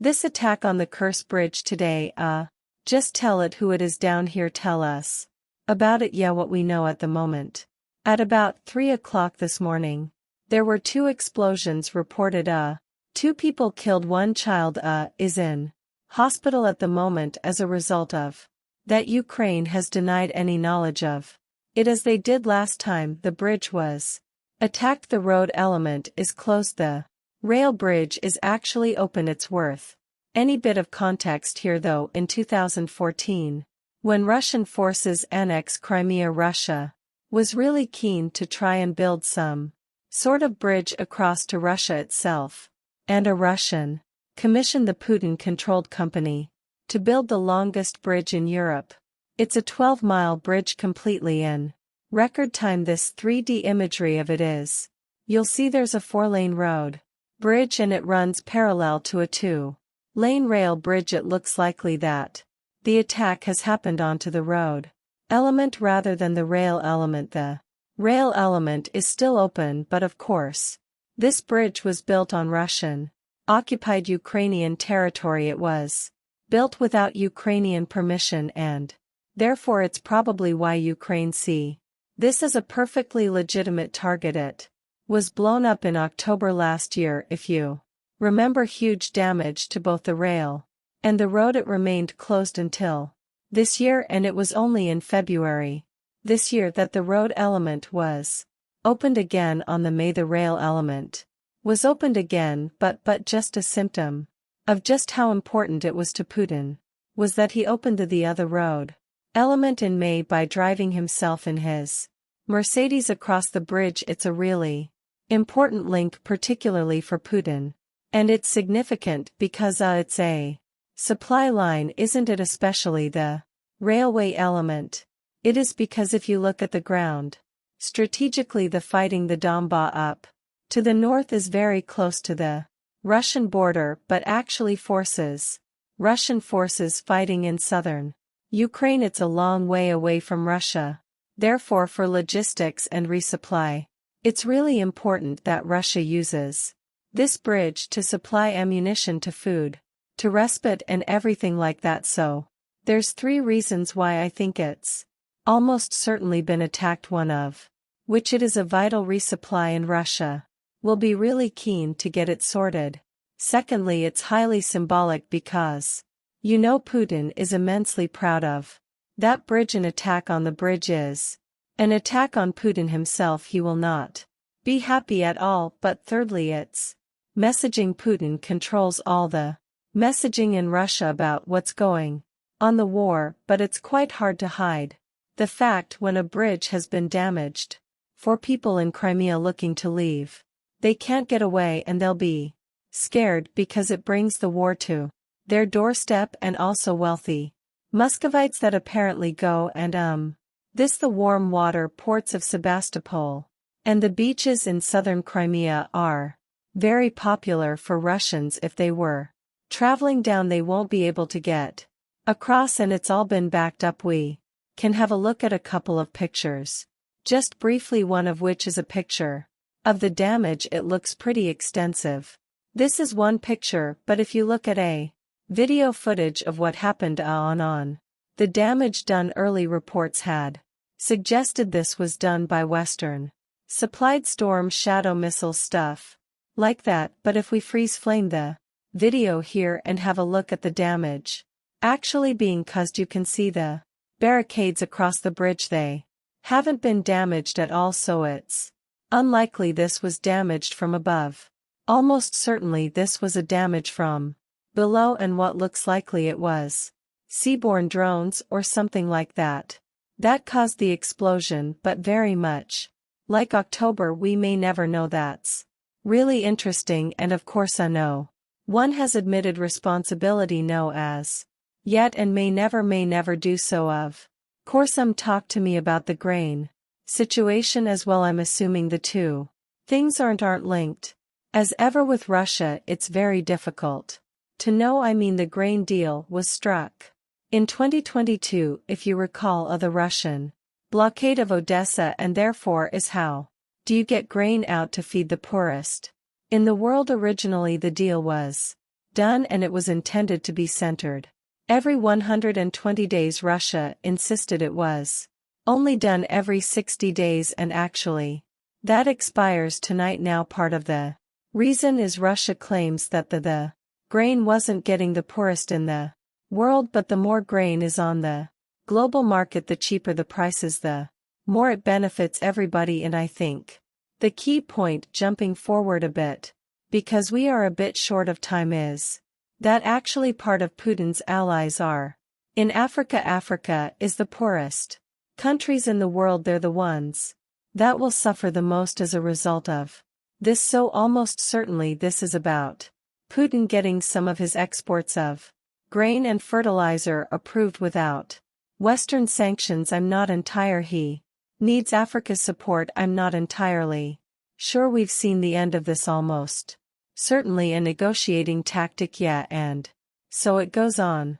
This attack on the Kerch Bridge today, just tell it who it is down here, tell us about it, yeah, what we know at the moment. At about 3 o'clock this morning, there were 2 explosions reported, 2 people killed, 1 child, is in hospital at the moment as a result of that. Ukraine has denied any knowledge of it, as they did last time the bridge was attacked. The road element is closed, the rail bridge is actually open. It's worth any bit of context here though. In 2014, when Russian forces annexed Crimea, Russia was really keen to try and build some sort of bridge across to Russia itself, and a Russian commissioned the Putin-controlled company to build the longest bridge in Europe. It's a 12-mile bridge completely in record time. This 3D imagery of it is, you'll see there's a 4-lane road bridge and it runs parallel to a 2-lane rail bridge. It looks likely that the attack has happened onto the road element rather than the rail element. The rail element is still open, but of course, this bridge was built on Russian-occupied Ukrainian territory. It was built without Ukrainian permission, and therefore it's probably why Ukraine see this as a perfectly legitimate target. It was blown up in October last year, if you remember. Huge damage to both the rail and the road. It remained closed until this year, and it was only in February this year that the road element was opened again. On the May the rail element was opened again, but just a symptom of just how important it was to Putin was that he opened the other road element in May by driving himself in his Mercedes across the bridge. It's a really important link, particularly for Putin. And it's significant because it's a supply line, isn't it? Especially the railway element. It is, because if you look at the ground strategically, the fighting, the Donbas up to the north is very close to the Russian border, but actually Russian forces fighting in southern Ukraine. It's a long way away from Russia. Therefore, for logistics and resupply, it's really important that Russia uses this bridge to supply ammunition, to food, to respite, and everything like that. So, there's 3 reasons why I think it's almost certainly been attacked, one of which it is a vital resupply and Russia will be really keen to get it sorted. Secondly, it's highly symbolic because, Putin is immensely proud of that bridge. An attack on the bridge is an attack on Putin himself. He will not be happy at all. But thirdly, it's messaging. Putin controls all the messaging in Russia about what's going on the war, but it's quite hard to hide the fact when a bridge has been damaged. For people in Crimea looking to leave, they can't get away, and they'll be scared because it brings the war to their doorstep, and also wealthy Muscovites that apparently go and the warm water ports of Sebastopol and the beaches in southern Crimea are very popular for Russians. If they were traveling down, they won't be able to get across, and it's all been backed up. We can have a look at a couple of pictures, just briefly, one of which is a picture of the damage. It looks pretty extensive. This is one picture, but if you look at a video footage of what happened on the damage done, early reports had suggested this was done by Western supplied Storm Shadow missile stuff like that. But if we freeze frame the video here and have a look at the damage actually being caused, you can see the barricades across the bridge. They haven't been damaged at all, so it's unlikely this was damaged from above. Almost certainly this was a damage from below, and what looks likely it was seaborne drones or something like that caused the explosion. But very much like October, we may never know. That's really interesting, and of course no one has admitted responsibility, no as yet, and may never do so. Of course, talk to me about the grain situation as well. I'm assuming the 2 things aren't linked. As ever with Russia, it's very difficult to know. I mean, the grain deal was struck in 2022, if you recall, the Russian blockade of Odessa, and therefore is how do you get grain out to feed the poorest in the world. Originally the deal was Done, and it was intended to be centered. Every 120 days Russia insisted it was. Only done every 60 days, and actually, that expires tonight. Now part of the reason is Russia claims that the grain wasn't getting the poorest in the world, but the more grain is on the global market, the cheaper the prices, the more it benefits everybody. And I think the key point, jumping forward a bit, because we are a bit short of time, is that actually part of Putin's allies are in Africa. Africa is the poorest countries in the world. They're the ones that will suffer the most as a result of this. So almost certainly this is about Putin getting some of his exports of grain and fertilizer approved without Western sanctions. I'm not entirely he needs Africa's support. I'm not entirely sure we've seen the end of this. Almost certainly a negotiating tactic, yeah, and so it goes on.